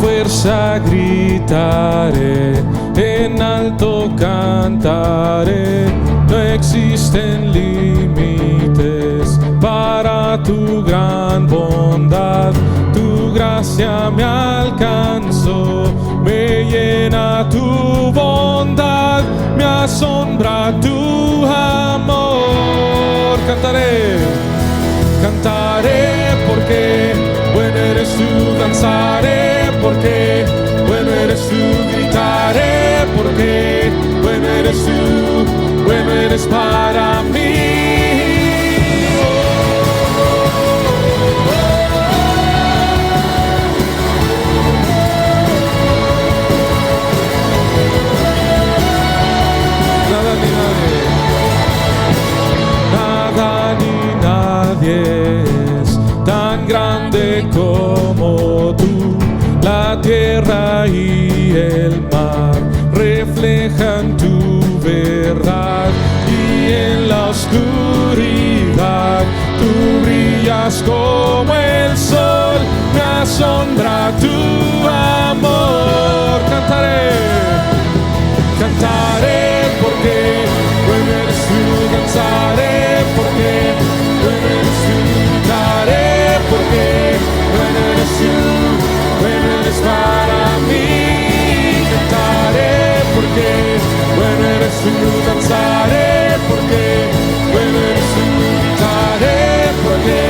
fuerza gritaré, en alto cantaré. No existen límites para tu gran bondad. Tu gracia me alcanzó, me llena tu bondad, me asombra tu amor. Cantaré, cantaré porque bueno eres tú, danzaré porque bueno eres tú, gritaré porque bueno eres tú, bueno eres para mí. Nada ni nadie es tan grande como tú. La tierra y el mar reflejan tu verdad, y en la oscuridad tú brillas como el sol. Me asombra tu amor. Cantaré, cantaré porque bueno eres tú, danzaré porque bueno eres tú, gritaré porque bueno eres tú, bueno eres para mí. Cantaré porque bueno eres tú, danzaré porque bueno eres tú, gritaré porque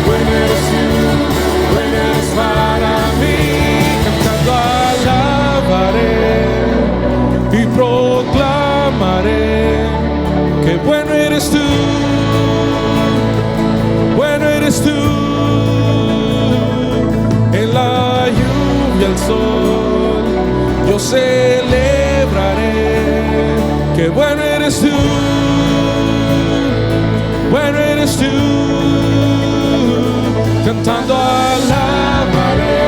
bueno eres tú, bueno eres para mí. Cantando alabaré y proclamaré que bueno eres tú, bueno eres tú. En la lluvia, el sol, yo celebraré que bueno eres tú, bueno eres tú. Cantando alabaré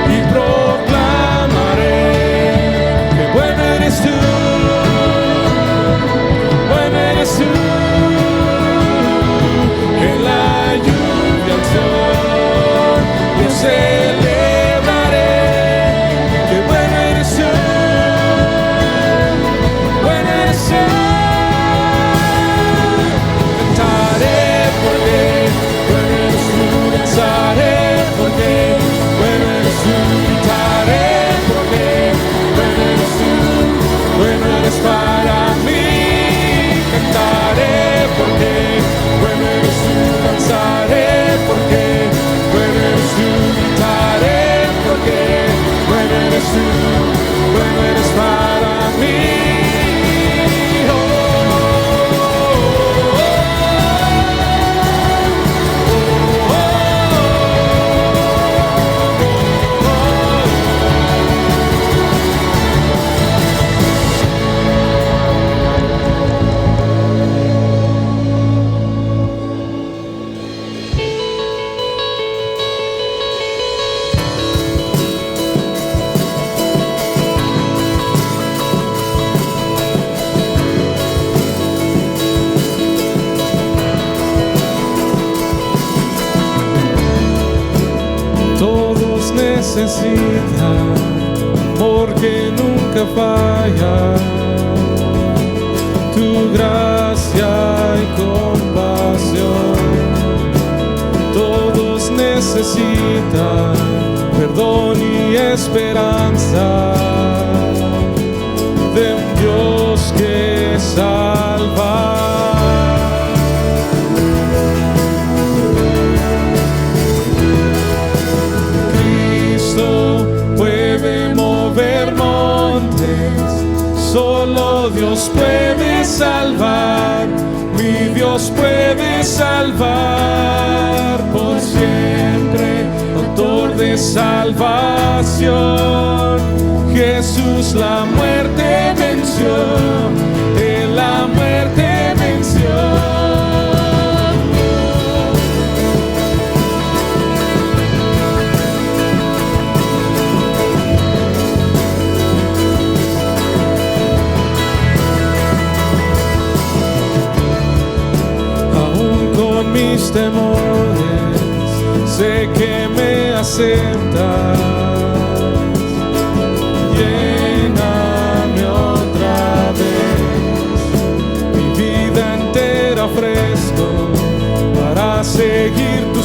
y proclamaré que bueno eres tú, bueno eres tú. En la lluvia, el sol, yo celebraré que bueno eres tú, bueno eres tú. Cantaré porque bueno eres tú, danzaré porque bueno eres tú, gritaré porque bueno eres tú, bueno eres para mí. Cantaré porque bueno eres tú, danzaré porque bueno eres tú, gritaré porque bueno eres tú, bueno eres para mí. Todos necesitan amor que nunca falla, tu gracia y compasión. Todos necesitan perdón y esperanza de un Dios que salva. Solo Dios puede salvar, mi Dios puede salvar por siempre, autor de salvación. Jesús la muerte venció, de la muerte venció. Mis temores, sé que me aceptas,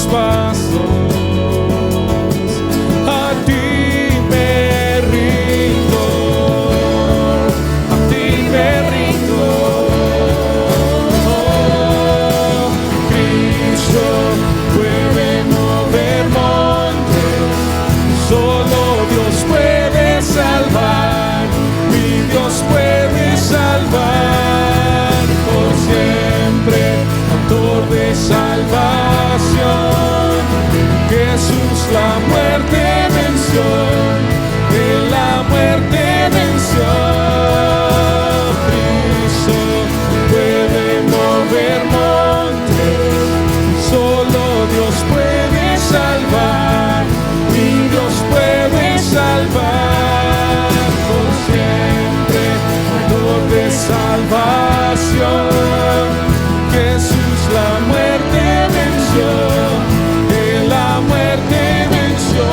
tus pasos. A ti me rindo, a ti me rindo. Oh, Cristo puede mover montes, solo Dios puede salvar, mi Dios puede salvar por siempre, autor de salvación. Jesús la muerte venció, Él la muerte venció. Cristo puede mover montes, solo Dios puede salvar, mi Dios puede salvar por siempre, autor de salvación. Jesús la muerte venció, Él la muerte venció.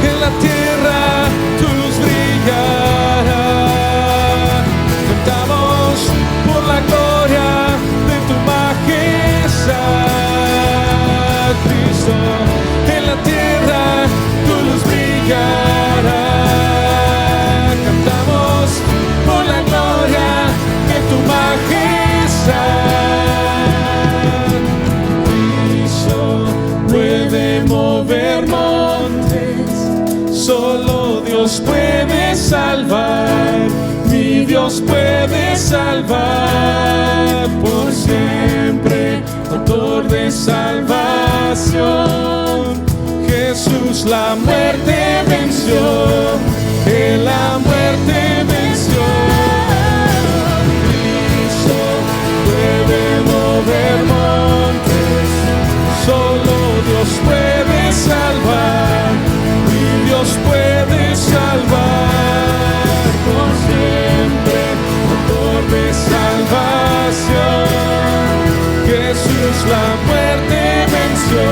En la tierra tu luz brillará, cantamos por la gloria de tu majestad, Cristo. En la tierra tu luz brillará, cantamos por la gloria de tu majestad. Cristo puede mover montes, solo Dios puede salvar, mi Dios puede salvar por siempre, autor de salvación. Jesús la muerte venció, Él la muerte venció. Cristo puede mover montes, solo Dios puede salvar, mi Dios puede salvar por siempre, autor de salvación. Jesús la muerte venció,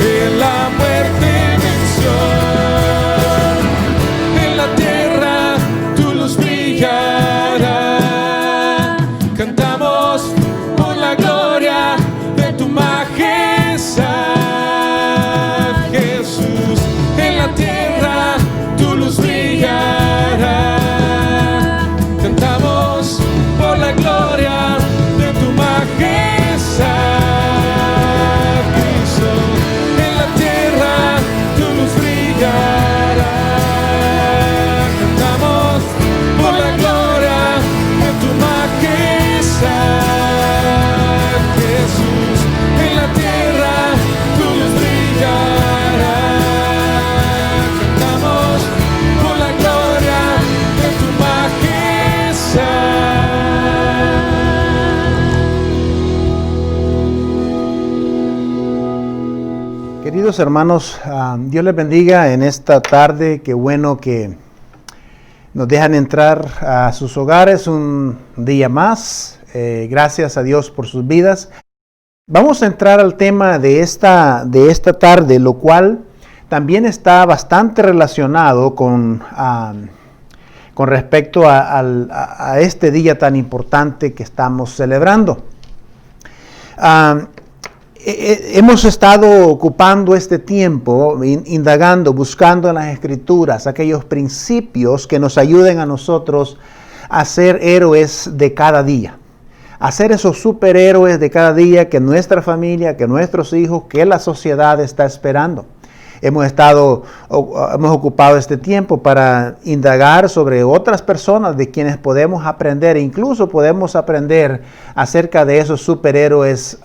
Él la muerte venció. En la tierra tu luz brillará, cantamos por la gloria de tu majestad, Jesús. En la tierra tu luz brillará, cantamos por la gloria de tu majestad, Cristo. En la tierra tu luz brillará, cantamos por la gloria de tu majestad, Jesús. En la tierra tu luz brillará, cantamos por la gloria de tu majestad. Queridos hermanos, Dios les bendiga en esta tarde. Qué bueno que nos dejan entrar a sus hogares un día más. Gracias a Dios por sus vidas. Vamos a entrar al tema de esta tarde, lo cual también está bastante relacionado con respecto a este día tan importante que estamos celebrando. Hemos estado ocupando este tiempo, indagando, buscando en las Escrituras aquellos principios que nos ayuden a nosotros a ser héroes de cada día. A ser esos superhéroes de cada día que nuestra familia, que nuestros hijos, que la sociedad está esperando. Hemos ocupado este tiempo para indagar sobre otras personas de quienes podemos aprender, e incluso podemos aprender acerca de esos superhéroes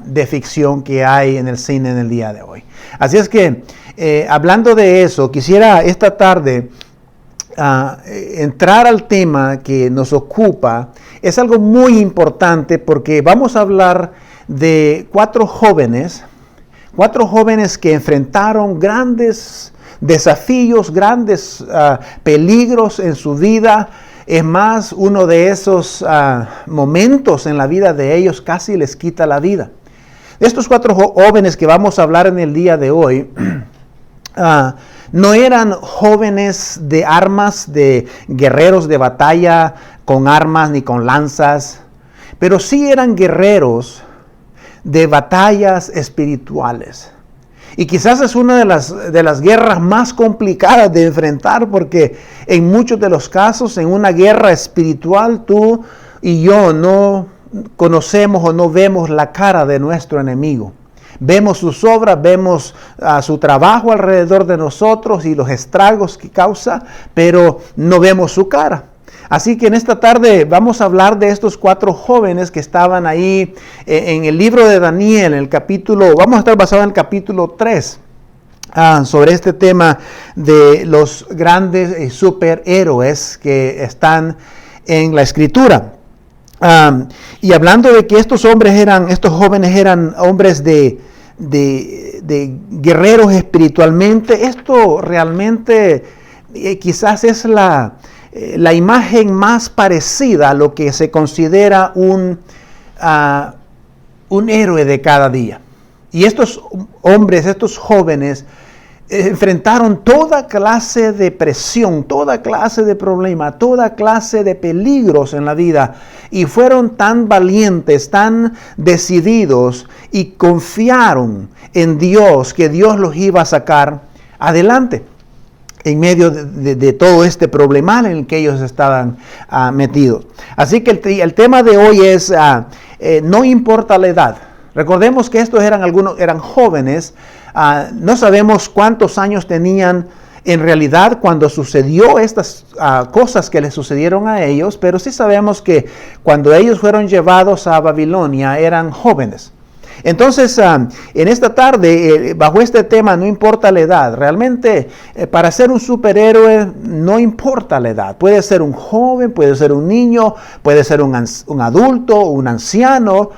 de ficción que hay en el cine en el día de hoy. Así es que, hablando de eso, quisiera esta tarde entrar al tema que nos ocupa. Es algo muy importante porque vamos a hablar de cuatro jóvenes que enfrentaron grandes desafíos, grandes peligros en su vida. Es más, uno de esos momentos en la vida de ellos casi les quita la vida. Estos 4 jóvenes que vamos a hablar en el día de hoy, no eran jóvenes de armas, de guerreros de batalla con armas ni con lanzas, pero sí eran guerreros de batallas espirituales. Y quizás es una de las guerras más complicadas de enfrentar, porque en muchos de los casos, en una guerra espiritual, tú y yo no conocemos o no vemos la cara de nuestro enemigo. Vemos sus obras, vemos su trabajo alrededor de nosotros y los estragos que causa, pero no vemos su cara. Así que en esta tarde vamos a hablar de estos 4 jóvenes que estaban ahí en el libro de Daniel, en el capítulo, vamos a estar basados en el capítulo 3, sobre este tema de los grandes superhéroes que están en la Escritura. Y hablando de que estos jóvenes eran hombres de guerreros espiritualmente, esto realmente quizás es la imagen más parecida a lo que se considera un héroe de cada día. Y estos hombres, estos jóvenes, enfrentaron toda clase de presión, toda clase de problema, toda clase de peligros en la vida, y fueron tan valientes, tan decididos, y confiaron en Dios, que Dios los iba a sacar adelante en medio de todo este problema en el que ellos estaban metidos. Así que el tema de hoy es, no importa la edad. Recordemos que estos eran jóvenes, no sabemos cuántos años tenían en realidad cuando sucedió estas cosas que les sucedieron a ellos, pero sí sabemos que cuando ellos fueron llevados a Babilonia eran jóvenes. Entonces, en esta tarde, bajo este tema, no importa la edad. Realmente, para ser un superhéroe, no importa la edad. Puede ser un joven, puede ser un niño, puede ser un adulto, un anciano.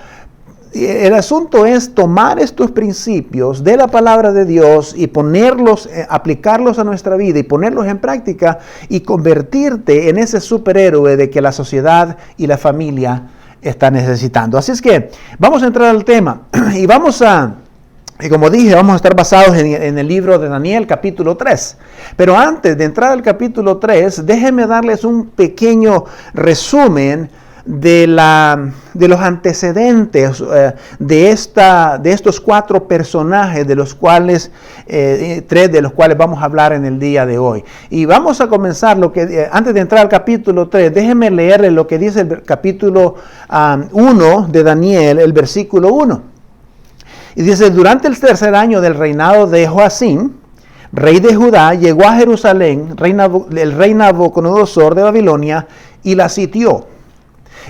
El asunto es tomar estos principios de la palabra de Dios y ponerlos, aplicarlos a nuestra vida y ponerlos en práctica y convertirte en ese superhéroe de que la sociedad y la familia está necesitando. Así es que vamos a entrar al tema y como dije, vamos a estar basados en el libro de Daniel, capítulo 3. Pero antes de entrar al capítulo 3, déjenme darles un pequeño resumen de los antecedentes de estos 4 personajes, de los cuales 3 de los cuales vamos a hablar en el día de hoy. Y vamos a comenzar antes de entrar al capítulo 3, déjenme leerles lo que dice el capítulo 1 de Daniel, el versículo 1. Y dice: durante el 3er año del reinado de Joacim, rey de Judá, llegó a Jerusalén el rey Nabucodonosor de Babilonia y la sitió.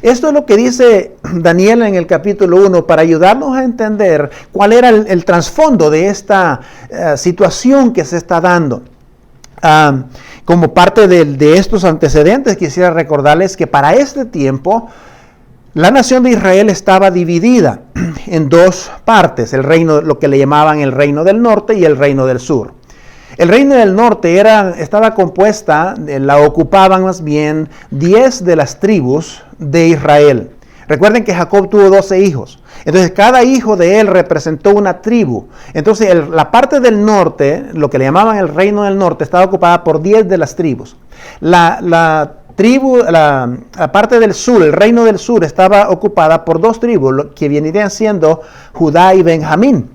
Esto es lo que dice Daniel en el capítulo 1 para ayudarnos a entender cuál era el trasfondo de esta situación que se está dando. Como parte de estos antecedentes, quisiera recordarles que para este tiempo la nación de Israel estaba dividida en 2 partes, el reino, lo que le llamaban el reino del norte y el reino del sur. El reino del norte estaba compuesta, la ocupaban más bien 10 de las tribus de Israel. Recuerden que Jacob tuvo 12 hijos. Entonces cada hijo de él representó una tribu. Entonces la parte del norte, lo que le llamaban el reino del norte, estaba ocupada por 10 de las tribus. La parte del sur, el reino del sur, estaba ocupada por 2 tribus, que vendrían siendo Judá y Benjamín.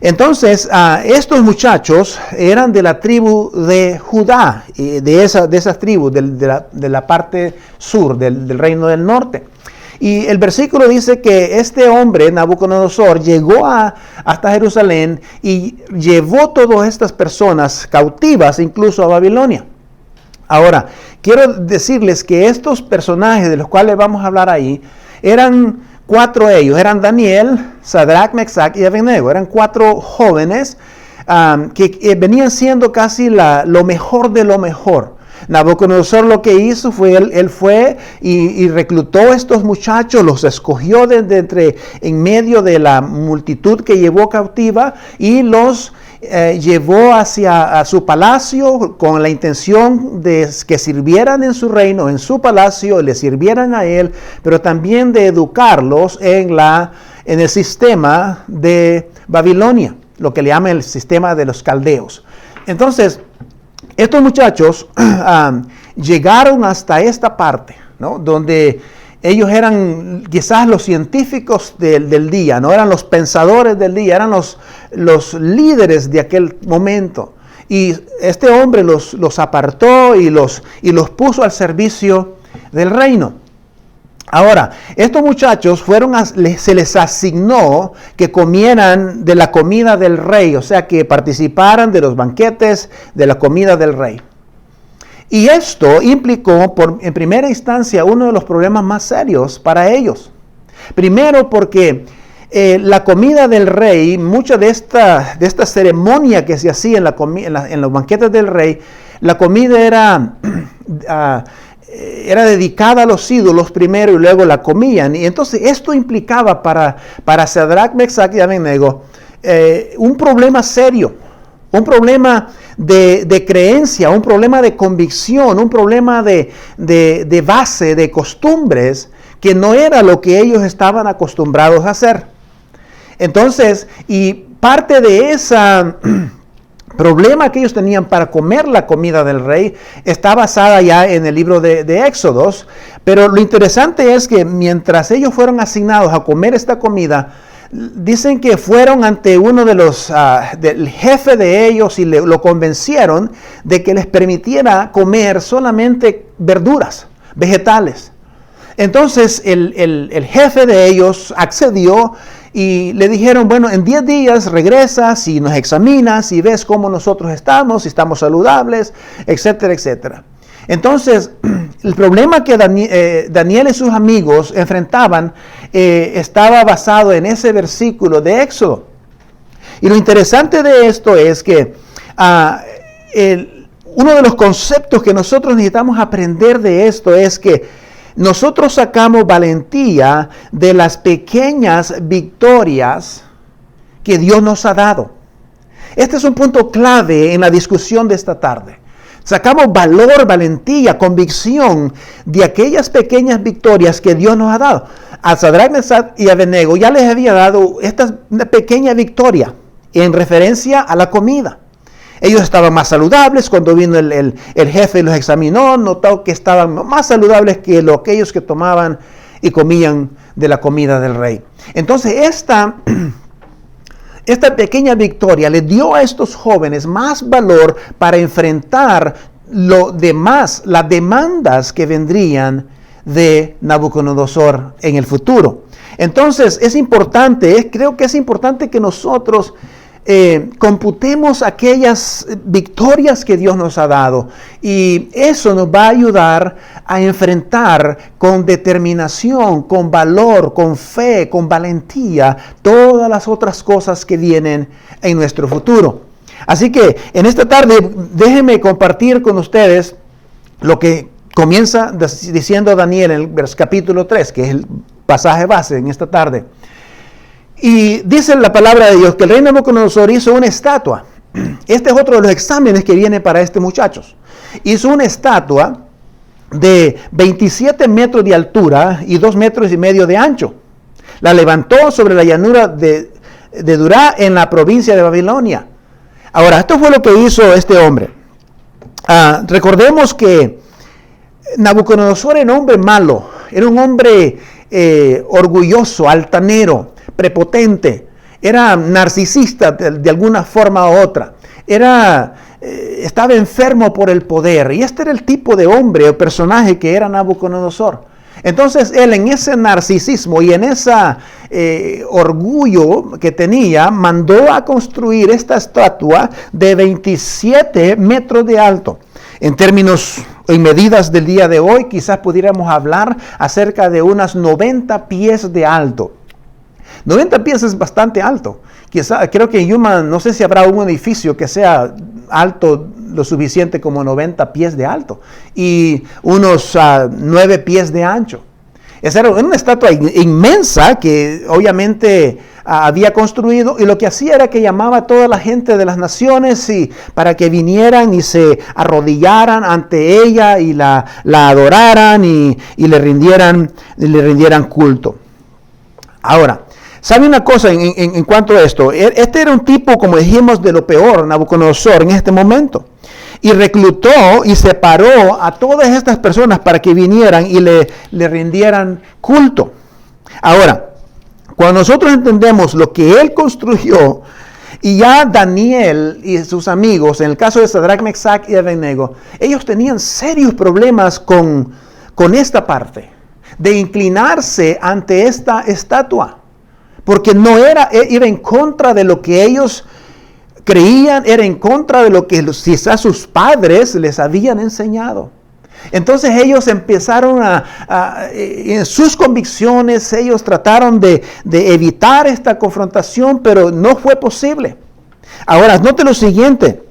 Entonces, estos muchachos eran de la tribu de Judá, de esas tribus, de la parte sur, del reino del norte. Y el versículo dice que este hombre, Nabucodonosor, llegó hasta Jerusalén y llevó todas estas personas cautivas, incluso a Babilonia. Ahora, quiero decirles que estos personajes de los cuales vamos a hablar ahí, eran 4 ellos, eran Daniel, Sadrach, Mesach y Abednego. Eran 4 jóvenes que venían siendo casi lo mejor de lo mejor. Nabucodonosor lo que hizo fue, él fue y reclutó a estos muchachos, los escogió en medio de la multitud que llevó cautiva y los llevó a su palacio con la intención de que sirvieran en su reino, en su palacio, le sirvieran a él, pero también de educarlos en la en el sistema de Babilonia, lo que le llaman el sistema de los caldeos. Entonces, estos muchachos llegaron hasta esta parte, ¿no? Donde ellos eran quizás los científicos del día, no eran los pensadores del día, eran los líderes de aquel momento. Y este hombre los apartó y los puso al servicio del reino. Ahora, estos muchachos se les asignó que comieran de la comida del rey, o sea, que participaran de los banquetes de la comida del rey. Y esto implicó, en primera instancia, uno de los problemas más serios para ellos. Primero porque la comida del rey, mucha de esta ceremonia que se hacía en los banquetes del rey, la comida era dedicada a los ídolos primero y luego la comían. Y entonces esto implicaba para Sadrach, Mesach y Abednego un problema serio, un problema de creencia, un problema de convicción, un problema de base, de costumbres, que no era lo que ellos estaban acostumbrados a hacer. Entonces, y parte de ese problema que ellos tenían para comer la comida del rey está basada ya en el libro de Éxodos, pero lo interesante es que mientras ellos fueron asignados a comer esta comida, dicen que fueron ante uno del jefe de ellos y lo convencieron de que les permitiera comer solamente verduras, vegetales. Entonces el jefe de ellos accedió y le dijeron, bueno, en 10 días regresas y nos examinas y ves cómo nosotros estamos, si estamos saludables, etcétera, etcétera. Entonces, el problema que Daniel y sus amigos enfrentaban estaba basado en ese versículo de Éxodo. Y lo interesante de esto es que uno de los conceptos que nosotros necesitamos aprender de esto es que nosotros sacamos valentía de las pequeñas victorias que Dios nos ha dado. Este es un punto clave en la discusión de esta tarde. Sacamos valor, valentía, convicción de aquellas pequeñas victorias que Dios nos ha dado. A Sadrach, Mesach y Abednego ya les había dado una pequeña victoria en referencia a la comida. Ellos estaban más saludables. Cuando vino el jefe y los examinó, notó que estaban más saludables que aquellos que tomaban y comían de la comida del rey. Entonces, esta pequeña victoria le dio a estos jóvenes más valor para enfrentar las demandas que vendrían de Nabucodonosor en el futuro. Entonces, creo que es importante que nosotros computemos aquellas victorias que Dios nos ha dado, y eso nos va a ayudar a enfrentar con determinación, con valor, con fe, con valentía todas las otras cosas que vienen en nuestro futuro. Así que en esta tarde déjenme compartir con ustedes lo que comienza diciendo Daniel en el capítulo 3, que es el pasaje base en esta tarde. Y dice la palabra de Dios que el rey Nabucodonosor hizo una estatua. Este es otro de los exámenes que viene para este muchacho. Hizo una estatua de 27 metros de altura y 2,5 metros de ancho. La levantó sobre la llanura de Dura en la provincia de Babilonia. Ahora, esto fue lo que hizo este hombre. Recordemos que Nabucodonosor era un hombre malo, era un hombre orgulloso, altanero, prepotente, era narcisista de alguna forma u otra, estaba enfermo por el poder, y este era el tipo de hombre o personaje que era Nabucodonosor. Entonces él, en ese narcisismo y en ese orgullo que tenía, mandó a construir esta estatua de 27 metros de alto. En términos y medidas del día de hoy, quizás pudiéramos hablar acerca de unas 90 pies de alto. 90 pies es bastante alto. Creo que en Yuma, no sé si habrá un edificio que sea alto lo suficiente como 90 pies de alto y unos 9 pies de ancho. Esa era una estatua inmensa que obviamente había construido, y lo que hacía era que llamaba a toda la gente de las naciones para que vinieran y se arrodillaran ante ella y la adoraran y le rindieran culto. Ahora, ¿Sabe una cosa en cuanto a esto? Este era un tipo, como dijimos, de lo peor, Nabucodonosor, en este momento. Y reclutó y separó a todas estas personas para que vinieran y le rindieran culto. Ahora, cuando nosotros entendemos lo que él construyó, y ya Daniel y sus amigos, en el caso de Sadrach, Mesach y Abednego, ellos tenían serios problemas con esta parte, de inclinarse ante esta estatua, porque iba en contra de lo que ellos creían, era en contra de lo que quizás sus padres les habían enseñado. Entonces ellos empezaron en sus convicciones, ellos trataron de evitar esta confrontación, pero no fue posible. Ahora, note lo siguiente.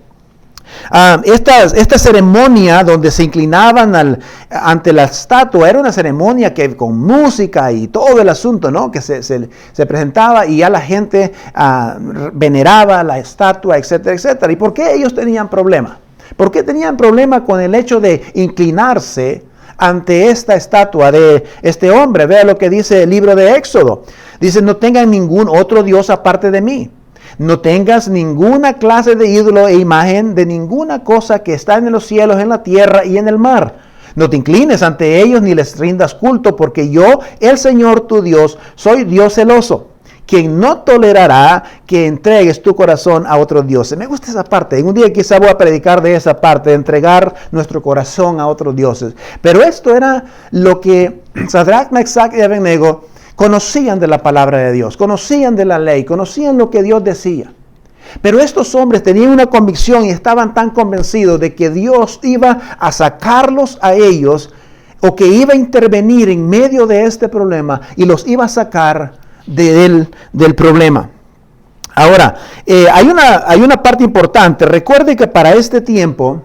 Esta ceremonia donde se inclinaban ante la estatua era una ceremonia que con música y todo el asunto, ¿no? Que se presentaba y ya la gente veneraba la estatua, etcétera, etcétera. ¿Y por qué ellos tenían problema? ¿Por qué tenían problema con el hecho de inclinarse ante esta estatua de este hombre? Vea lo que dice el libro de Éxodo. Dice, no tengan ningún otro Dios aparte de mí. No tengas ninguna clase de ídolo e imagen de ninguna cosa que está en los cielos, en la tierra y en el mar. No te inclines ante ellos ni les rindas culto, porque yo, el Señor tu Dios, soy Dios celoso, quien no tolerará que entregues tu corazón a otros dioses. Me gusta esa parte. Un día quizá voy a predicar de esa parte, de entregar nuestro corazón a otros dioses. Pero esto era lo que Sadrach, Mesach y Abednego conocían de la palabra de Dios, conocían de la ley, conocían lo que Dios decía. Pero estos hombres tenían una convicción y estaban tan convencidos de que Dios iba a sacarlos a ellos, o que iba a intervenir en medio de este problema y los iba a sacar del problema. Ahora, hay una parte importante. Recuerde que para este tiempo,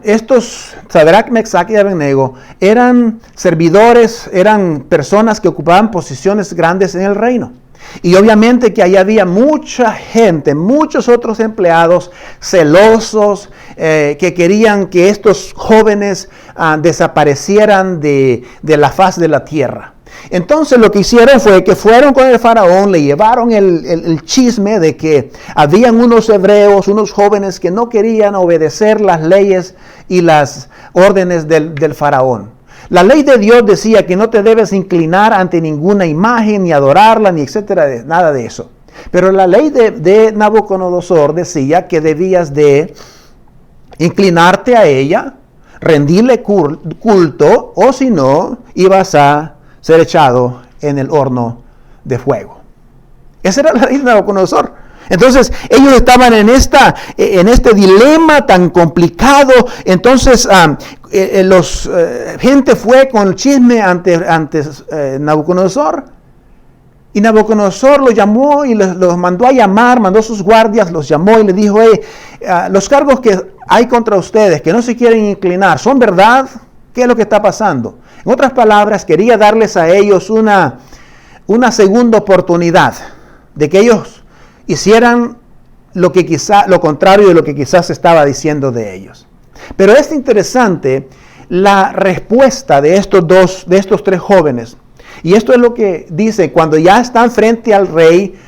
estos Sadrach, Mesach y Abednego eran servidores, eran personas que ocupaban posiciones grandes en el reino. Y obviamente que ahí había mucha gente, muchos otros empleados celosos que querían que estos jóvenes desaparecieran de la faz de la tierra. Entonces lo que hicieron fue que fueron con el faraón, le llevaron el chisme de que habían unos hebreos, unos jóvenes que no querían obedecer las leyes y las órdenes del faraón. La ley de Dios decía que no te debes inclinar ante ninguna imagen, ni adorarla, ni etcétera, nada de eso. Pero la ley de Nabucodonosor decía que debías de inclinarte a ella, rendirle culto, o si no, ibas a ser echado en el horno de fuego. Esa era la ley de Nabucodonosor. Entonces ellos estaban en este dilema tan complicado. Entonces gente fue con el chisme ante Nabucodonosor, y Nabucodonosor lo llamó y los mandó a llamar, mandó sus guardias, los llamó y le dijo, los cargos que hay contra ustedes, que no se quieren inclinar, ¿son verdad? ¿Qué es lo que está pasando? En otras palabras, quería darles a ellos una segunda oportunidad de que ellos hicieran lo contrario de lo que quizás se estaba diciendo de ellos. Pero es interesante la respuesta de estos tres jóvenes. Y esto es lo que dice cuando ya están frente al rey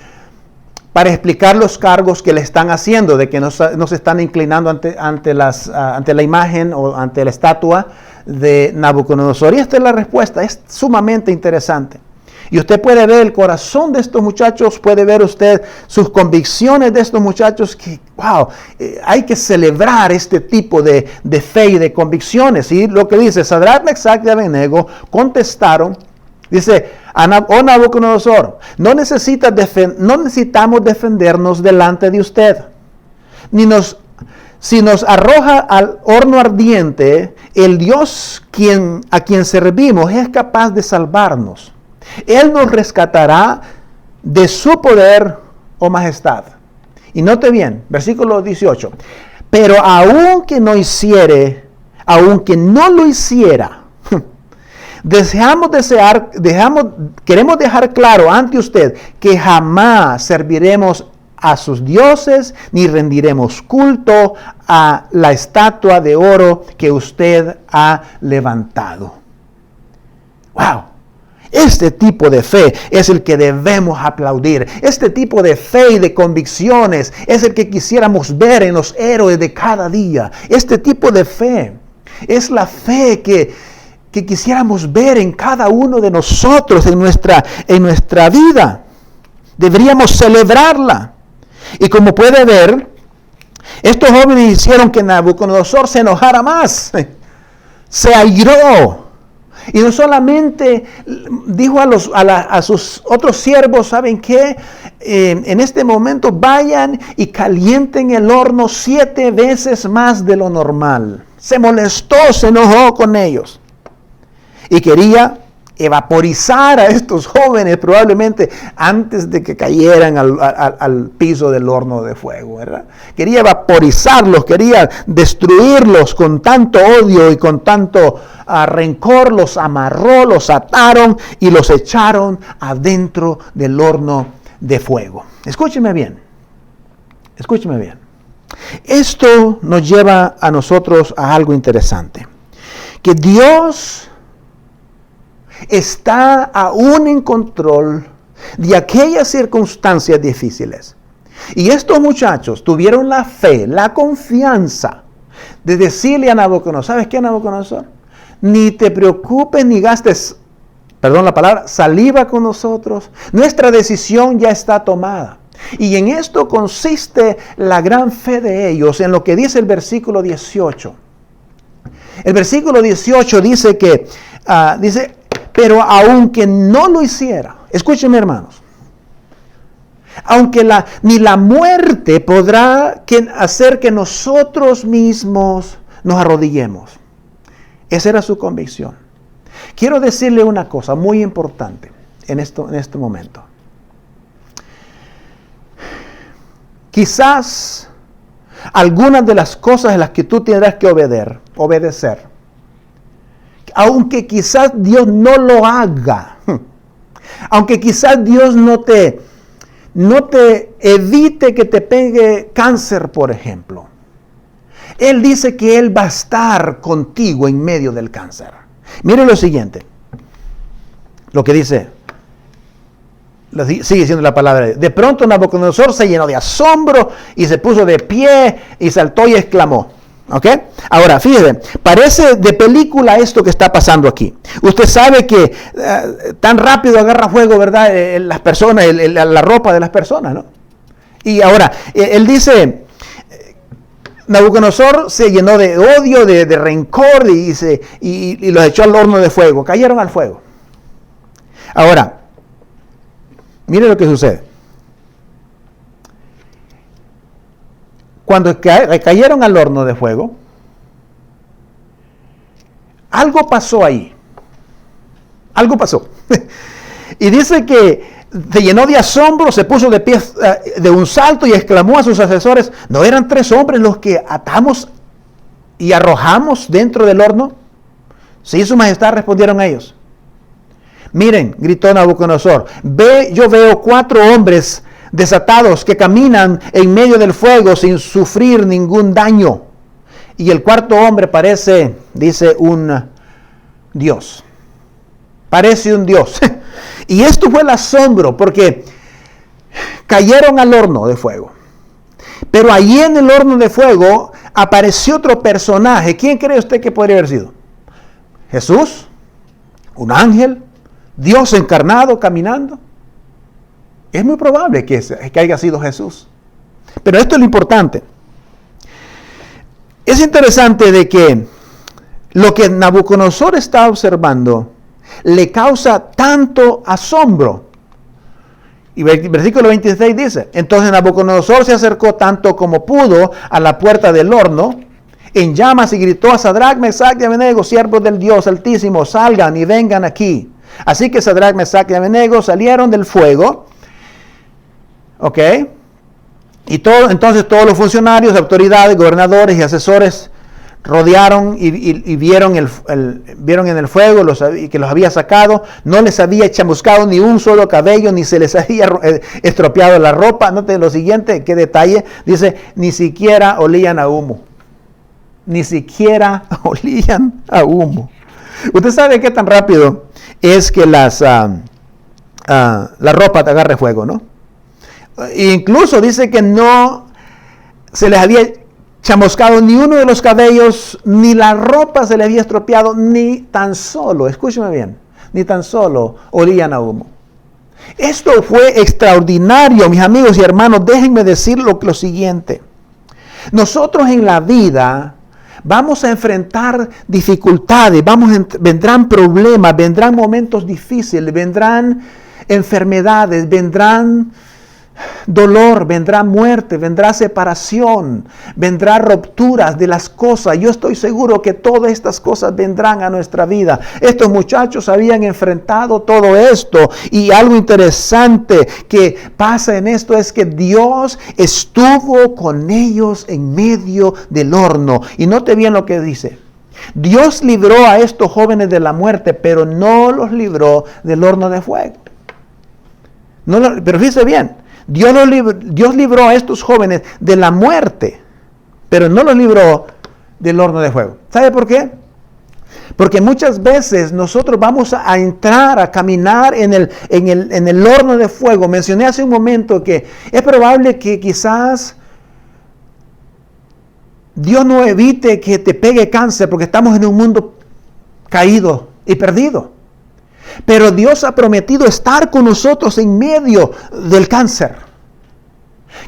para explicar los cargos que le están haciendo, de que no se están inclinando ante la imagen o ante la estatua de Nabucodonosor. Y esta es la respuesta, es sumamente interesante. Y usted puede ver el corazón de estos muchachos, puede ver usted sus convicciones de estos muchachos, que wow, hay que celebrar este tipo de fe y de convicciones. Y lo que dice Sadrach, Mesach y Abednego contestaron, dice, oh Nabucodonosor, no necesitamos defendernos delante de usted, si nos arroja al horno ardiente, el Dios a quien servimos es capaz de salvarnos. Él nos rescatará de su poder o majestad. Y note bien, versículo 18. Pero aunque no lo hiciera, queremos dejar claro ante usted que jamás serviremos a sus dioses, ni rendiremos culto a la estatua de oro que usted ha levantado. ¡Wow! Este tipo de fe es el que debemos aplaudir. Este tipo de fe y de convicciones es el que quisiéramos ver en los héroes de cada día. Este tipo de fe es la fe que quisiéramos ver en cada uno de nosotros, en nuestra vida. Deberíamos celebrarla. Y como puede ver, estos jóvenes hicieron que Nabucodonosor se enojara más. Se airó. Y no solamente dijo a sus otros siervos, ¿saben qué? En este momento vayan y calienten el horno 7 veces más de lo normal. Se molestó, se enojó con ellos. Y quería evaporizar a estos jóvenes probablemente antes de que cayeran al piso del horno de fuego, ¿verdad? Quería evaporizarlos, quería destruirlos con tanto odio y con tanto rencor. Los amarró, los ataron y los echaron adentro del horno de fuego. Escúcheme bien, escúcheme bien. Esto nos lleva a nosotros a algo interesante, que Dios está aún en control de aquellas circunstancias difíciles. Y estos muchachos tuvieron la fe, la confianza de decirle a Nabucodonosor, ¿sabes qué, Nabucodonosor? Ni te preocupes ni gastes, perdón la palabra, saliva con nosotros. Nuestra decisión ya está tomada. Y en esto consiste la gran fe de ellos, en lo que dice el versículo 18. El versículo 18 dice que, pero aunque no lo hiciera, escúchenme hermanos, aunque ni la muerte podrá hacer que nosotros mismos nos arrodillemos. Esa era su convicción. Quiero decirle una cosa muy importante en este momento. Quizás algunas de las cosas en las que tú tendrás que obedecer, aunque quizás Dios no lo haga, aunque quizás Dios no te evite que te pegue cáncer, por ejemplo. Él dice que Él va a estar contigo en medio del cáncer. Mire lo siguiente, lo que dice, sigue diciendo la palabra. De pronto Nabucodonosor se llenó de asombro y se puso de pie y saltó y exclamó. ¿Ok? Ahora, fíjese, parece de película esto que está pasando aquí. Usted sabe que tan rápido agarra fuego, ¿verdad? Las personas, la ropa de las personas, ¿no? Y ahora, él dice, Nabucodonosor se llenó de odio, de rencor y los echó al horno de fuego. Cayeron al fuego. Ahora, mire lo que sucede. Cuando cayeron al horno de fuego, algo pasó ahí. Algo pasó. Y dice que se llenó de asombro, se puso de pie de un salto y exclamó a sus asesores, ¿no eran 3 hombres los que atamos y arrojamos dentro del horno? Sí, su majestad, respondieron ellos. Miren, gritó Nabucodonosor, yo veo 4 hombres desatados que caminan en medio del fuego sin sufrir ningún daño. Y el 4.º hombre parece, dice, un Dios. Parece un Dios. Y esto fue el asombro porque cayeron al horno de fuego. Pero allí en el horno de fuego apareció otro personaje. ¿Quién cree usted que podría haber sido? ¿Jesús? ¿Un ángel? ¿Dios encarnado caminando? Es muy probable que haya sido Jesús. Pero esto es lo importante. Es interesante de que lo que Nabucodonosor está observando le causa tanto asombro. Y el versículo 26 dice, entonces Nabucodonosor se acercó tanto como pudo a la puerta del horno en llamas y gritó a Sadrach, Mesach y Abednego, siervos del Dios Altísimo, salgan y vengan aquí. Así que Sadrach, Mesach y Abednego salieron del fuego. ¿Ok? Y entonces todos los funcionarios, autoridades, gobernadores y asesores rodearon y vieron en el fuego que los había sacado. No les había chamuscado ni un solo cabello, ni se les había estropeado la ropa. Noten lo siguiente, qué detalle. Dice, ni siquiera olían a humo. Ni siquiera olían a humo. Usted sabe qué tan rápido es que la ropa te agarre fuego, ¿no? Incluso dice que no se les había chamuscado ni uno de los cabellos, ni la ropa se les había estropeado, ni tan solo, escúcheme bien, ni tan solo olían a humo. Esto fue extraordinario, mis amigos y hermanos. Déjenme decir lo siguiente. Nosotros en la vida vamos a enfrentar dificultades, vendrán problemas, vendrán momentos difíciles, vendrán enfermedades, vendrán dolor, vendrá muerte, vendrá separación, vendrá rupturas de las cosas. Yo estoy seguro que todas estas cosas vendrán a nuestra vida. Estos muchachos habían enfrentado todo esto, y algo interesante que pasa en esto es que Dios estuvo con ellos en medio del horno. Y note bien lo que dice. Dios libró a estos jóvenes de la muerte, pero no los libró del horno de fuego. Pero fíjese bien. Dios libró a estos jóvenes de la muerte, pero no los libró del horno de fuego. ¿Sabe por qué? Porque muchas veces nosotros vamos a entrar, a caminar en el horno de fuego. Mencioné hace un momento que es probable que quizás Dios no evite que te pegue cáncer, porque estamos en un mundo caído y perdido. Pero Dios ha prometido estar con nosotros en medio del cáncer.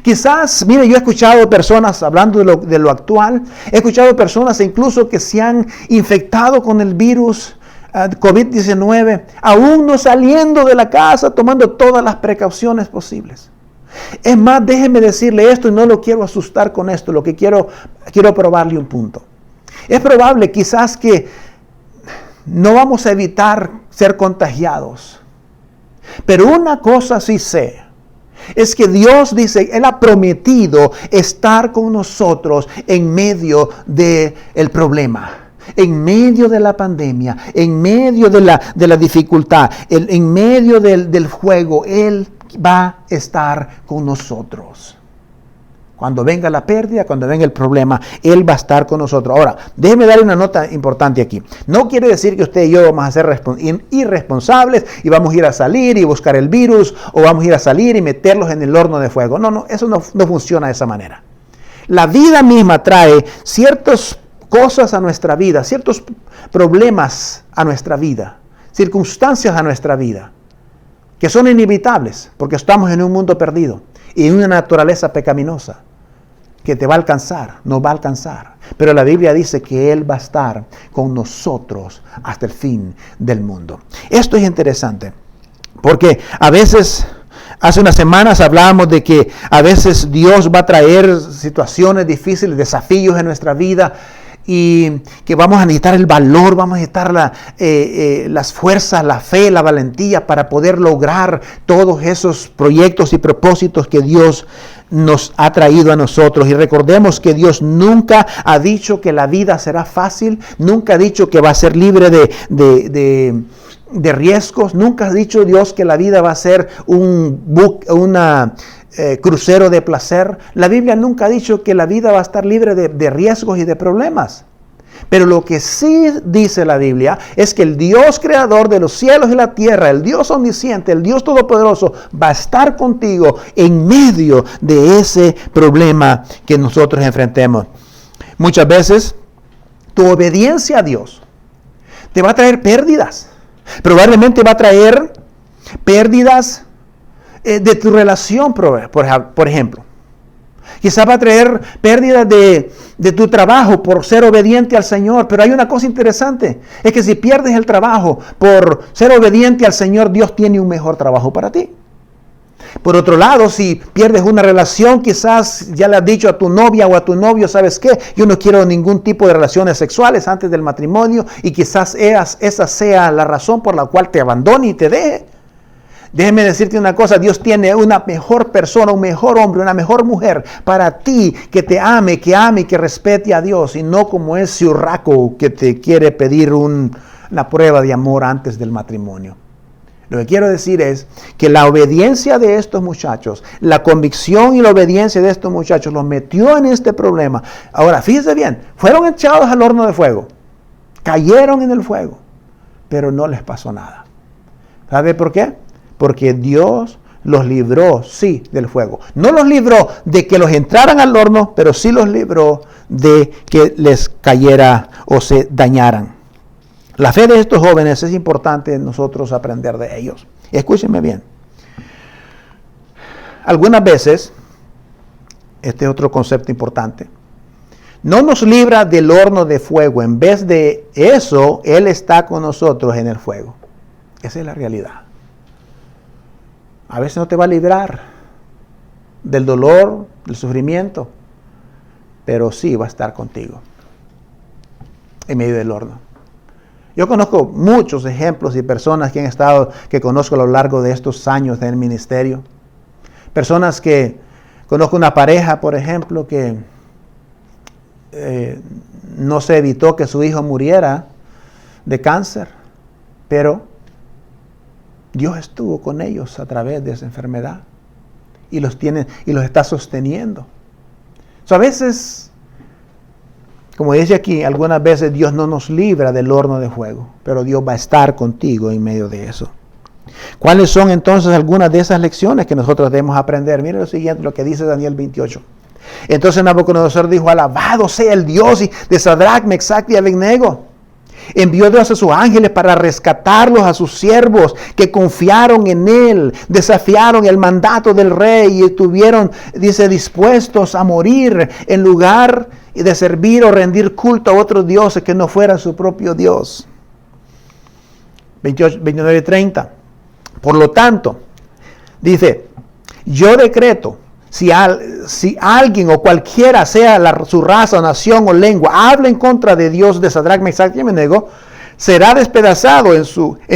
Quizás, mire, yo he escuchado personas hablando de lo actual, he escuchado personas incluso que se han infectado con el virus COVID-19, aún no saliendo de la casa, tomando todas las precauciones posibles. Es más, déjeme decirle esto, y no lo quiero asustar con esto, lo que quiero probarle un punto. Es probable quizás que no vamos a evitar ser contagiados. Pero una cosa sí sé, es que Dios dice, Él ha prometido estar con nosotros en medio del problema, en medio de la pandemia, en medio de la dificultad, en medio del fuego. Él va a estar con nosotros. Cuando venga la pérdida, cuando venga el problema, Él va a estar con nosotros. Ahora, déjeme darle una nota importante aquí. No quiere decir que usted y yo vamos a ser irresponsables y vamos a ir a salir y buscar el virus, o vamos a ir a salir y meterlos en el horno de fuego. No, eso no funciona de esa manera. La vida misma trae ciertas cosas a nuestra vida, ciertos problemas a nuestra vida, circunstancias a nuestra vida, que son inevitables, porque estamos en un mundo perdido y en una naturaleza pecaminosa que te va a alcanzar, nos va a alcanzar. Pero la Biblia dice que Él va a estar con nosotros hasta el fin del mundo. Esto es interesante, porque a veces, hace unas semanas hablábamos de que a veces Dios va a traer situaciones difíciles, desafíos en nuestra vida, y que vamos a necesitar el valor, vamos a necesitar las fuerzas, la fe, la valentía para poder lograr todos esos proyectos y propósitos que Dios nos ha traído a nosotros. Y recordemos que Dios nunca ha dicho que la vida será fácil, nunca ha dicho que va a ser libre de riesgos, nunca ha dicho Dios que la vida va a ser una crucero de placer. La Biblia nunca ha dicho que la vida va a estar libre de riesgos y de problemas. Pero lo que sí dice la Biblia es que el Dios creador de los cielos y la tierra, el Dios omnisciente, el Dios todopoderoso, va a estar contigo en medio de ese problema que nosotros enfrentemos. Muchas veces tu obediencia a Dios te va a traer pérdidas. Probablemente va a traer pérdidas de tu relación, por ejemplo. Quizás va a traer pérdidas de tu trabajo por ser obediente al Señor. Pero hay una cosa interesante, es que si pierdes el trabajo por ser obediente al Señor, Dios tiene un mejor trabajo para ti. Por otro lado, si pierdes una relación, quizás ya le has dicho a tu novia o a tu novio, ¿sabes qué? Yo no quiero ningún tipo de relaciones sexuales antes del matrimonio, y quizás esa sea la razón por la cual te abandone y te deje. Déjeme decirte una cosa, Dios tiene una mejor persona, un mejor hombre, una mejor mujer para ti, que te ame y que respete a Dios, y no como ese urraco que te quiere pedir una prueba de amor antes del matrimonio. Lo que quiero decir es que la obediencia de estos muchachos, la convicción y la obediencia de estos muchachos los metió en este problema. Ahora, fíjense bien, fueron echados al horno de fuego, cayeron en el fuego, pero no les pasó nada. ¿Sabe por qué? Porque Dios los libró, sí, del fuego. No los libró de que los entraran al horno, pero sí los libró de que les cayera o se dañaran. La fe de estos jóvenes es importante nosotros aprender de ellos. Escúchenme bien. Algunas veces, este es otro concepto importante, no nos libra del horno de fuego. En vez de eso, Él está con nosotros en el fuego. Esa es la realidad. A veces no te va a librar del dolor, del sufrimiento, pero sí va a estar contigo en medio del horno. Yo conozco muchos ejemplos y personas que conozco a lo largo de estos años del ministerio. Personas que conozco una pareja, por ejemplo, que no se evitó que su hijo muriera de cáncer, pero Dios estuvo con ellos a través de esa enfermedad y los está sosteniendo. A veces, como dice aquí, algunas veces Dios no nos libra del horno de fuego, pero Dios va a estar contigo en medio de eso. ¿Cuáles son entonces algunas de esas lecciones que nosotros debemos aprender? Mire lo siguiente, lo que dice Daniel 28. Entonces Nabucodonosor dijo: alabado sea el Dios de Sadrach, Mesach y Abednego. Envió Dios a sus ángeles para rescatarlos a sus siervos que confiaron en Él, desafiaron el mandato del rey y estuvieron, dice, dispuestos a morir en lugar de servir o rendir culto a otros dioses que no fuera su propio Dios. 29:30. Por lo tanto, dice, yo decreto, si alguien o cualquiera, sea su raza, nación o lengua, habla en contra de Dios de Sadrach, Mesach y Abednego, será despedazado en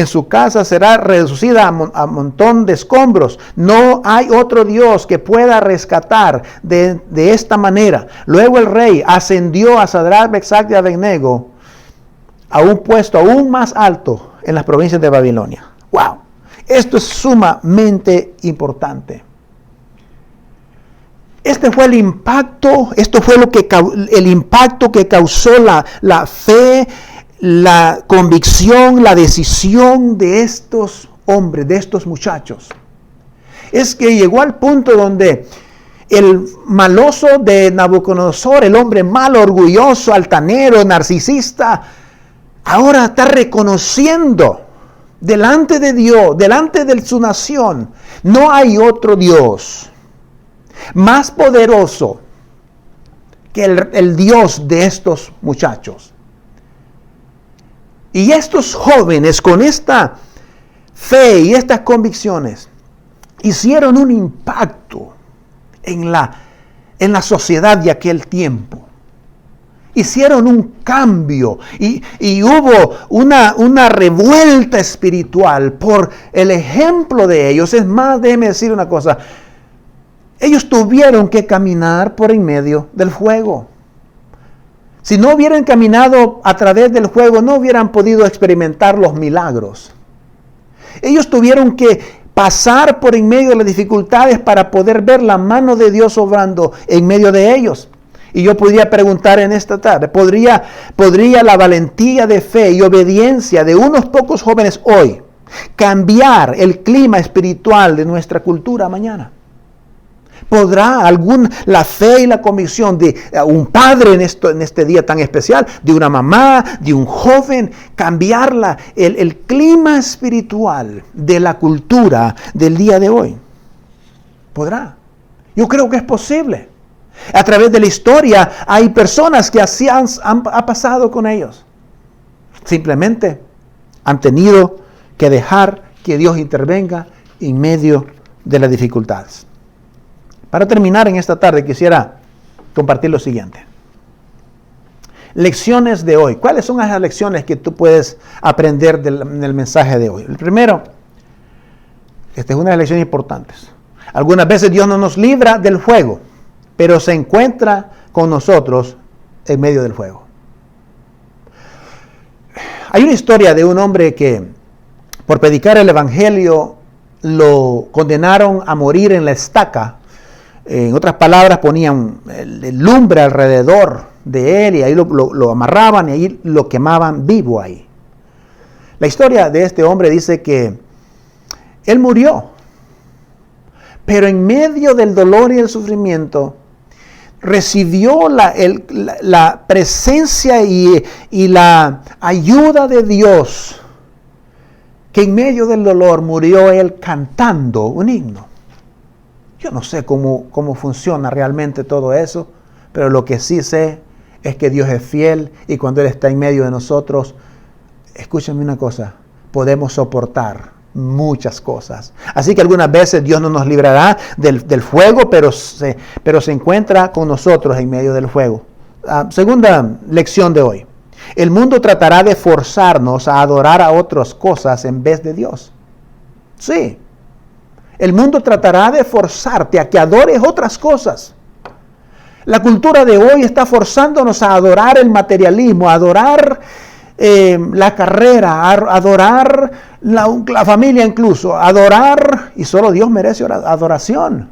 su casa, será reducida a montón de escombros. No hay otro Dios que pueda rescatar de esta manera. Luego el rey ascendió a Sadrach, Mesach y Abednego a un puesto aún más alto en las provincias de Babilonia. ¡Wow! Esto es sumamente importante. Este fue el impacto, esto fue el impacto que causó la fe, la convicción, la decisión de estos hombres, de estos muchachos. Es que llegó al punto donde el maloso de Nabucodonosor, el hombre malo, orgulloso, altanero, narcisista, ahora está reconociendo delante de Dios, delante de su nación, no hay otro Dios más poderoso que el Dios de estos muchachos. Y estos jóvenes con esta fe y estas convicciones hicieron un impacto en la sociedad de aquel tiempo. Hicieron un cambio y hubo una revuelta espiritual por el ejemplo de ellos. Es más, déjeme decir una cosa. Ellos tuvieron que caminar por en medio del fuego. Si no hubieran caminado a través del fuego, no hubieran podido experimentar los milagros. Ellos tuvieron que pasar por en medio de las dificultades para poder ver la mano de Dios obrando en medio de ellos. Y yo podría preguntar en esta tarde, ¿podría la valentía de fe y obediencia de unos pocos jóvenes hoy cambiar el clima espiritual de nuestra cultura mañana? ¿Podrá la fe y la convicción de un padre en este día tan especial, de una mamá, de un joven, cambiar el clima espiritual de la cultura del día de hoy? ¿Podrá? Yo creo que es posible. A través de la historia hay personas que así ha pasado con ellos. Simplemente han tenido que dejar que Dios intervenga en medio de las dificultades. Para terminar en esta tarde quisiera compartir lo siguiente. Lecciones de hoy. ¿Cuáles son esas lecciones que tú puedes aprender del mensaje de hoy? El primero, esta es una de las lecciones importantes. Algunas veces Dios no nos libra del fuego, pero se encuentra con nosotros en medio del fuego. Hay una historia de un hombre que por predicar el evangelio lo condenaron a morir en la estaca. En otras palabras, ponían el lumbre alrededor de él y ahí lo amarraban y ahí lo quemaban vivo ahí. La historia de este hombre dice que Él murió. Pero en medio del dolor y el sufrimiento, recibió la presencia y la ayuda de Dios, que en medio del dolor murió Él cantando un himno. Yo no sé cómo funciona realmente todo eso, pero lo que sí sé es que Dios es fiel y cuando Él está en medio de nosotros, escúchame una cosa, podemos soportar muchas cosas. Así que algunas veces Dios no nos librará del fuego, pero se encuentra con nosotros en medio del fuego. Segunda lección de hoy. El mundo tratará de forzarnos a adorar a otras cosas en vez de Dios. Sí. El mundo tratará de forzarte a que adores otras cosas. La cultura de hoy está forzándonos a adorar el materialismo, a adorar la carrera, a adorar la familia incluso, adorar, y solo Dios merece adoración.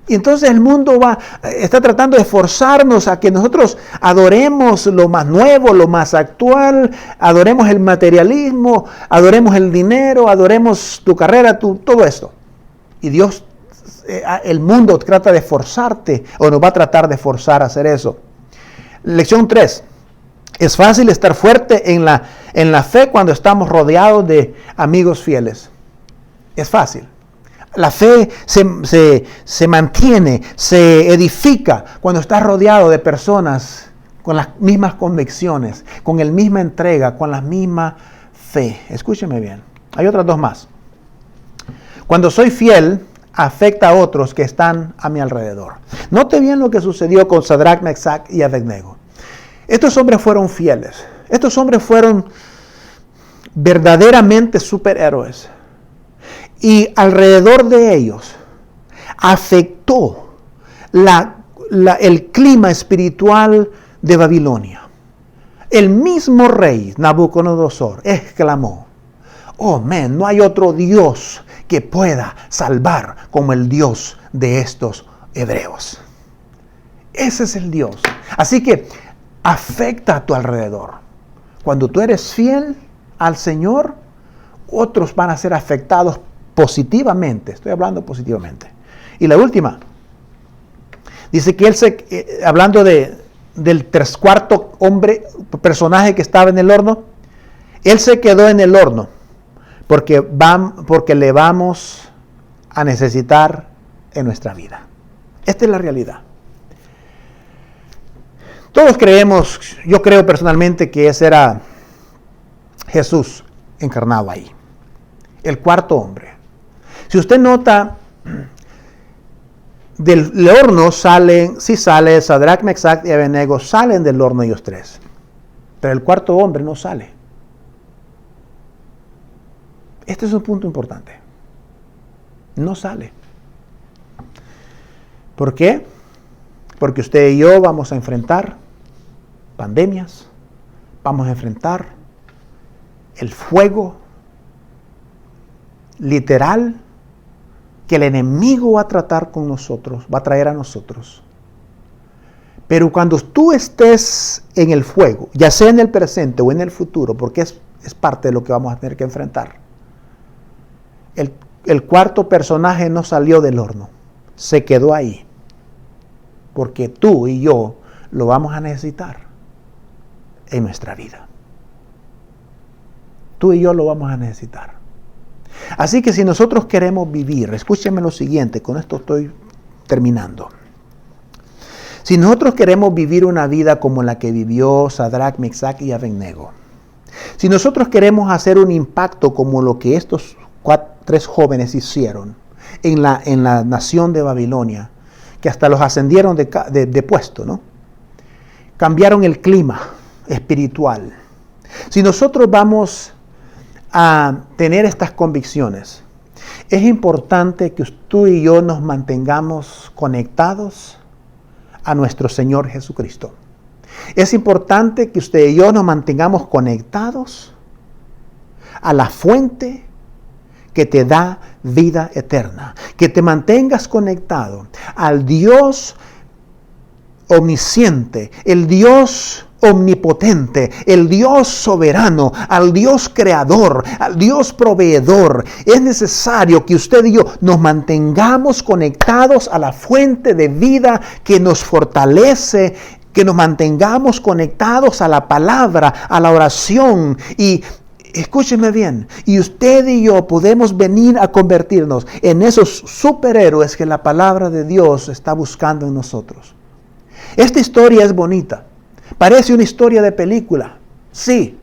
Y entonces el mundo está tratando de forzarnos a que nosotros adoremos lo más nuevo, lo más actual, adoremos el materialismo, adoremos el dinero, adoremos tu carrera, todo esto. Y Dios, el mundo trata de forzarte, o nos va a tratar de forzar a hacer eso. Lección 3. Es fácil estar fuerte en la fe cuando estamos rodeados de amigos fieles. Es fácil. La fe se mantiene, se edifica cuando estás rodeado de personas con las mismas convicciones, con la misma entrega, con la misma fe. Escúcheme bien. Hay otras dos más. Cuando soy fiel, afecta a otros que están a mi alrededor. Note bien lo que sucedió con Sadrach, Mesach y Abednego. Estos hombres fueron fieles. Estos hombres fueron verdaderamente superhéroes. Y alrededor de ellos afectó el clima espiritual de Babilonia. El mismo rey Nabucodonosor exclamó: oh man, no hay otro Dios que pueda salvar como el Dios de estos hebreos. Ese es el Dios. Así que afecta a tu alrededor. Cuando tú eres fiel al Señor, otros van a ser afectados positivamente. Estoy hablando positivamente. Y la última, dice que él hablando del cuarto personaje que estaba en el horno, él se quedó en el horno porque le vamos a necesitar en nuestra vida. Esta es la realidad. Todos creemos, yo creo personalmente que ese era Jesús encarnado ahí, el cuarto hombre. Si usted nota, del horno sale Sadrach, Mesach y Abednego, salen del horno ellos tres, pero el cuarto hombre no sale. Este es un punto importante. No sale. ¿Por qué? Porque usted y yo vamos a enfrentar pandemias, vamos a enfrentar el fuego literal que el enemigo va a tratar con nosotros, va a traer a nosotros. Pero cuando tú estés en el fuego, ya sea en el presente o en el futuro, porque es parte de lo que vamos a tener que enfrentar, el cuarto personaje no salió del horno, se quedó ahí, porque tú y yo lo vamos a necesitar en nuestra vida. Tú y yo lo vamos a necesitar. Así que si nosotros queremos vivir, escúcheme lo siguiente, con esto estoy terminando. Si nosotros queremos vivir una vida como la que vivió Sadrach, Mesach y Abednego, si nosotros queremos hacer un impacto como lo que estos tres jóvenes hicieron en la nación de Babilonia, que hasta los ascendieron de puesto, ¿no? Cambiaron el clima espiritual. Si nosotros vamos a tener estas convicciones, es importante que tú y yo nos mantengamos conectados a nuestro Señor Jesucristo. Es importante que usted y yo nos mantengamos conectados a la fuente que te da vida eterna. Que te mantengas conectado al Dios omnisciente, el Dios omnipotente, el Dios soberano, al Dios creador, al Dios proveedor. Es necesario que usted y yo nos mantengamos conectados a la fuente de vida que nos fortalece, que nos mantengamos conectados a la palabra, a la oración. Y escúcheme bien, y usted y yo podemos venir a convertirnos en esos superhéroes que la palabra de Dios está buscando en nosotros. Esta historia es bonita. Parece una historia de película, sí,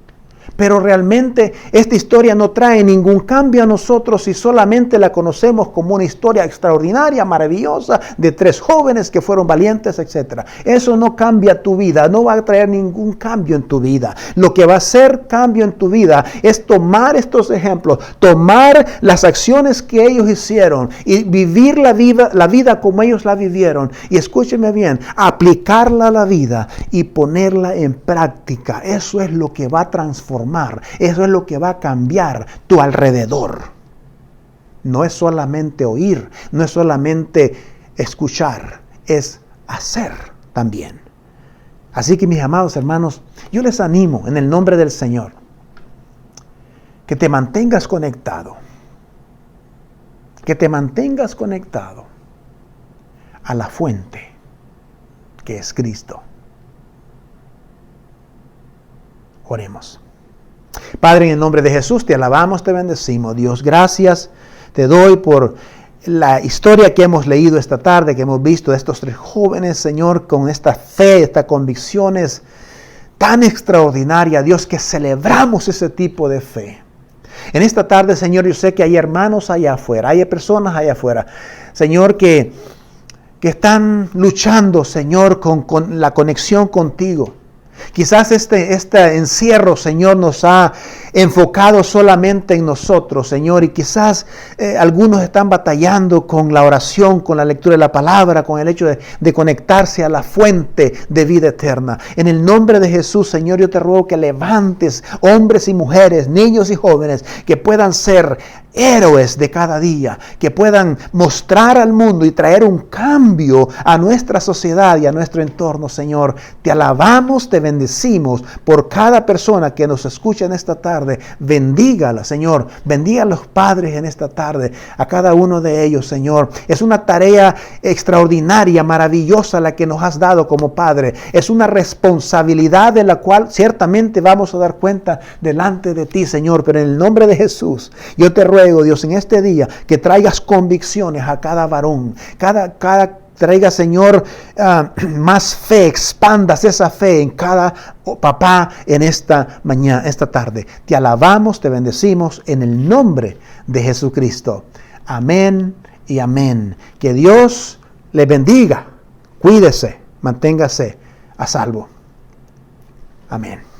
pero realmente esta historia no trae ningún cambio a nosotros si solamente la conocemos como una historia extraordinaria, maravillosa, de 3 jóvenes que fueron valientes, etc. Eso no cambia tu vida, no va a traer ningún cambio en tu vida. Lo que va a hacer cambio en tu vida es tomar estos ejemplos, tomar las acciones que ellos hicieron y vivir la vida como ellos la vivieron. Y escúcheme bien, aplicarla a la vida y ponerla en práctica. Eso es lo que va a transformar. Eso es lo que va a cambiar tu alrededor. No es solamente oír, no es solamente escuchar, es hacer también. Así que mis amados hermanos, yo les animo en el nombre del Señor que te mantengas conectado, a la fuente que es Cristo. Oremos. Padre, en el nombre de Jesús, te alabamos, te bendecimos. Dios, gracias te doy por la historia que hemos leído esta tarde, que hemos visto de estos 3 jóvenes, Señor, con esta fe, estas convicciones tan extraordinarias, Dios, que celebramos ese tipo de fe. En esta tarde, Señor, yo sé que hay hermanos allá afuera, hay personas allá afuera, Señor, que están luchando, Señor, con la conexión contigo. Quizás este encierro, Señor, nos ha enfocado solamente en nosotros, Señor, y quizás algunos están batallando con la oración, con la lectura de la palabra, con el hecho de conectarse a la fuente de vida eterna. En el nombre de Jesús, Señor, yo te ruego que levantes hombres y mujeres, niños y jóvenes, que puedan ser héroes de cada día, que puedan mostrar al mundo y traer un cambio a nuestra sociedad y a nuestro entorno, Señor. Te alabamos, te bendecimos por cada persona que nos escucha en esta tarde. Bendígala, Señor. Bendiga a los padres en esta tarde, a cada uno de ellos, Señor. Es una tarea extraordinaria, maravillosa la que nos has dado como Padre. Es una responsabilidad de la cual ciertamente vamos a dar cuenta delante de ti, Señor. Pero en el nombre de Jesús, yo te ruego, Dios, en este día que traigas convicciones a cada varón, traiga, Señor, más fe, expandas esa fe en cada papá en esta mañana, esta tarde. Te alabamos, te bendecimos en el nombre de Jesucristo. Amén y amén. Que Dios le bendiga. Cuídese, manténgase a salvo. Amén.